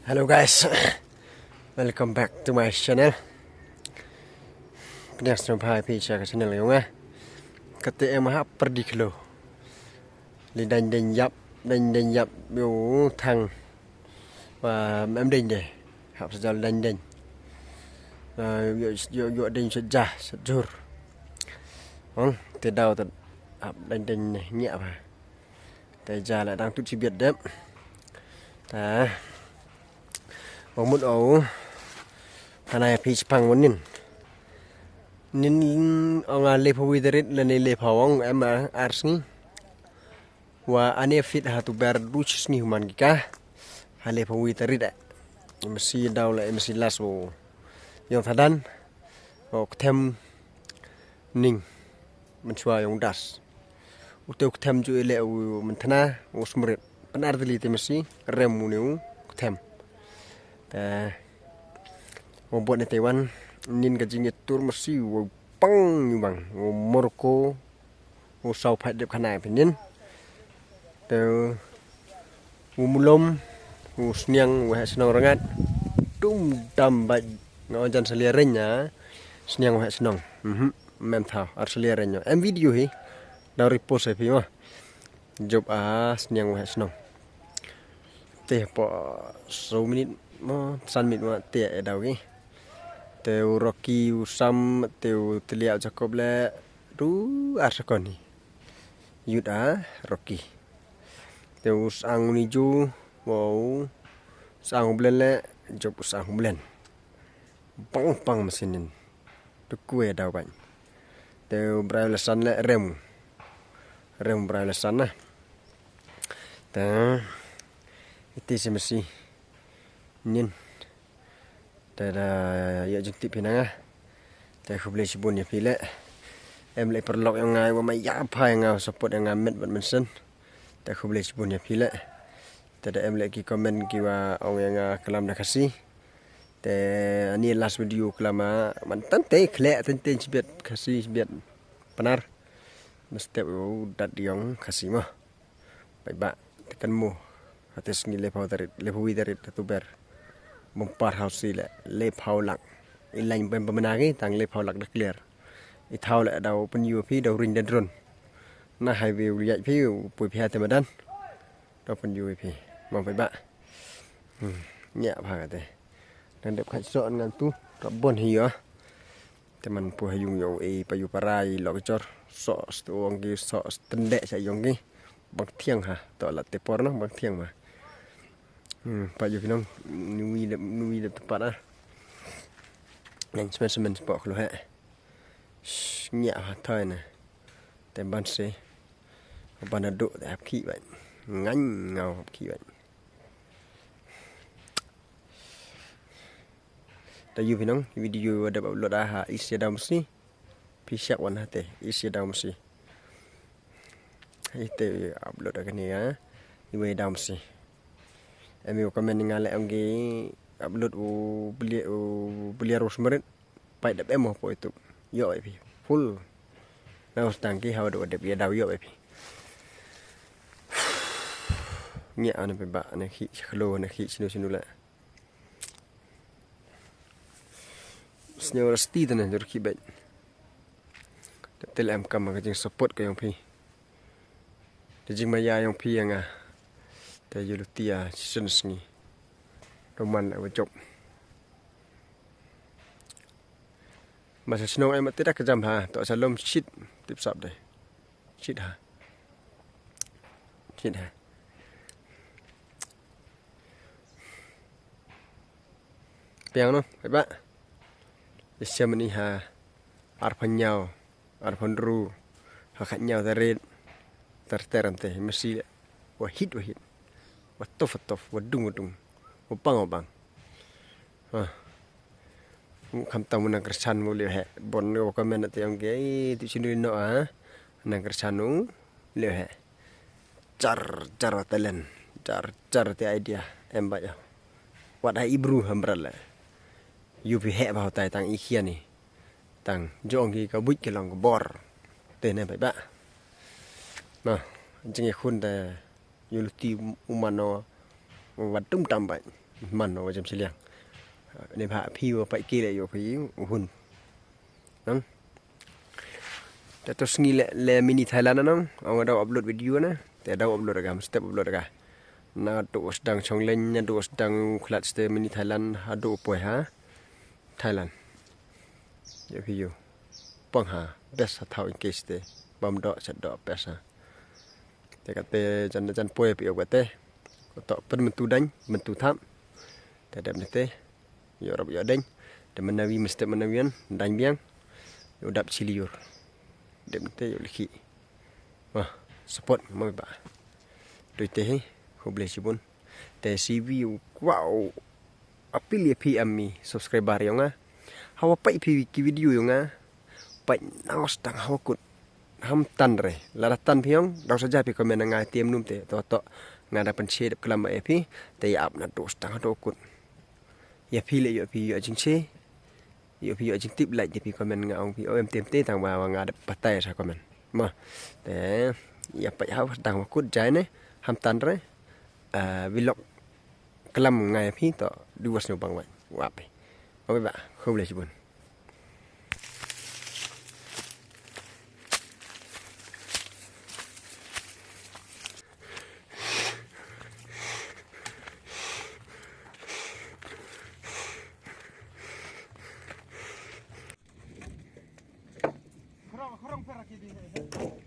Hello guys, welcome back to my channel. Penyas sampai pizza ke channel yang kata em hap perdi khlo. Li đành đành yap yo thang và em đành đây hap sejauh đành yo đành sejah sejur. Từ đầu từ hap đành nhẹ mà. Tại giờ lại đang tụt chi biệt đấy. Một một ổ này phi phăng muốn nín ông lê phơi đứt lên lê phao ông em arsni và anh fit hatu ber duch ni human kita lê phơi đứt đấy mesti đau lại mesti las wo yang thadan thêm ning mình chua yang das uteu thêm chui lệ mình thana usmurit benar dili te mesti remu niu thêm membuat di Taiwan nin ka Jingkit tur mesti pang như bằng Morocco sau phải đẹp khả năng nin từ mulom Shynrang Hap rangat tum dam ba ngajan selierenya Shynrang Hap mem thao ar selierenya em video hi dari post hi ma job Shynrang Hap teh po 10 minit mo 3 minit ma teh daw ki teu Rocky usam teu teliau Jacob le ru arsakoni yuda Rocky teu sang niju wow sang blen le job sang blen pang mesinin tu kue daw ban teu brailesan le rem brailesan na ta itu semesti nin tada ya Jingkit pinang ta khubli sibun ya pile em lại perlok yang ngai wa mai ya phai nga support yang ngamet ban mensen ta khubli sibun ya pile tada em lại ki comment ki wa ong yang kelam dah kasih te ani last video kelama mantan te khle ten sibet kasih sibet benar mesti dat diong kasih mah baik ba tekan mu atas ni lepau dari tu ber mempar hausi le phau lak ilain pen pemenangi tang le phau lak dak clear I thau le dau penyu phi dau ring den run na highway riai phi pui phe te madan dau penyu phi mong phải ba nhẹ pha te dan dep khai so ngan tu rabon hi yo te man pu hayung yo payu parai lo chor so stuong gi so tende sa yong gi bang thiang ha to la te por no bang thiang ma Pak Yu Kinong nui de tepat yang semen sport khlo ha nhẹ thôi nè tem ban se ban độ để hấp khí vậy ngắn ngầu hấp khí vậy ta Yu Kinong video ada upload ha isi dalam mesti pisyak wan hate isi dalam mesti itu upload akan ni iwe dalam mesti em yêu comment dengan lại ông cái upload beli arus merit pai đập em một itu yo vậy full nào tang cái hao đồ đẹp đào yo vậy nhẹ này phải bạn này khỉ khlo này khỉ sinu lại snow sti tu này rồi khỉ bệnh tel em cầm cái jing support cái ông phi cái jing maya ông phi yang ta yulutia sensni roman lại chụp mà snow em tidak kejam ha tak salom shit tip sap đây shit ha piang no phải ba xem ni ha arpan nhau arpan ru ha khat nhau ta red terteram te mesti wa hit Watof, wadung, wapang. Kam tamu nak kersan boleh he. Bon ko komen nanti yang gay tu sini no nak kersanu boleh he. Car talent, car ti idea em ba ya. Wat hai ibru hambral la. Yu pi he ba tai tang ikhia ni. Tang jong ki ka buik ki long bor. Te ne ba. Nah, jeng khun ta Yuluti umano watum tambah man macam siliang. Ni pak pi wa pak ki le yo pi hun. Nang. Terus ngile le mini Thailand nang, orang ada upload video na, ada upload agam, step upload agam. Na tu sedang chonglen, na tu sedang kelat ste mini Thailand, adu poi ha. Thailand. Ya video. Pang ha, best thau in case te. Bam dok chat dok best ha. Te kate jan poi pi ok te. Tok pen mentu dañ, mentu thap. Te dap te. Yo rap yo dañ. Te menawi mesti menawian dañ biang. Yo dap ciliur. Dap te yo liki. Wah, support mo ba. Doi te he, ko boleh sibun. Te CV wow. Apil ya PM mi subscriber yo nga. Hawa pai pi video yo nga. Pai naos tang hawa kut. Ham tan re. Lara tan piong, dau saja pi komen nga tiam num te to nga da pen che dap kelam e pi te ap na dos tang do kut. Ya pi le yo pi yo jing che. Yo pi yo jing tip like pi komen nga ong pi em tem te tang wa nga da patai sa komen. Ma te ya pai hawa tang kut jai ne ham tan re. Vlog kelam nga pi to duas no bang wa. Wa pi. Oi ba, không le sibun. Khorong perak ini.